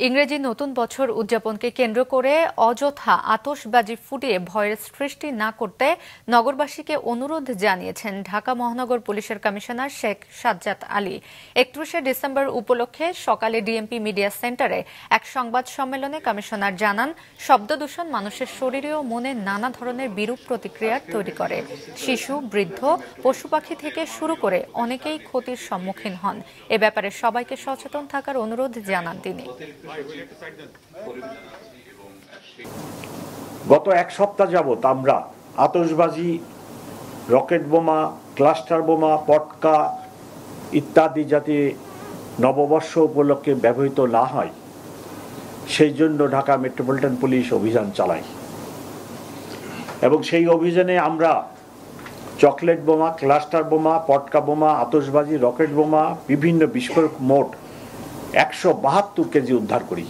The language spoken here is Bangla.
ইংরেজি নতুন বছর উদযাপনকে কেন্দ্র করে অযথা আতশবাজি ফুটিয়ে ভয়ের সৃষ্টি না করতে নগরবাসীকে অনুরোধ জানিয়েছেন ঢাকা মহানগর পুলিশের কমিশনার শেখ সাজ্জাদ আলী। 31শে ডিসেম্বর উপলক্ষে সকালে ডিএমপি মিডিয়া সেন্টারে এক সংবাদ সম্মেলনে কমিশনার জানান, শব্দদূষণ মানুষের শরীরে ও মনে নানা ধরনের বিরূপ প্রতিক্রিয়া তৈরি করে। শিশু, বৃদ্ধ, পশুপাখি থেকে শুরু করে অনেকেই ক্ষতির সম্মুখীন হন। এ ব্যাপারে সবাইকে সচেতন থাকার অনুরোধ জানান তিনি। গত এক সপ্তাহ যাবত আমরা আতশবাজি, রকেট বোমা, ক্লাস্টার বোমা, পটকা ইত্যাদি যাতে নববর্ষ উপলক্ষে ব্যবহৃত না হয় সেই জন্য ঢাকা মেট্রোপলিটন পুলিশ অভিযান চালায় এবং সেই অভিযানে আমরা চকলেট বোমা, ক্লাস্টার বোমা, পটকা বোমা, আতশবাজি, রকেট বোমা, বিভিন্ন বিস্ফোরক মোট 172 কেজি উদ্ধার করি।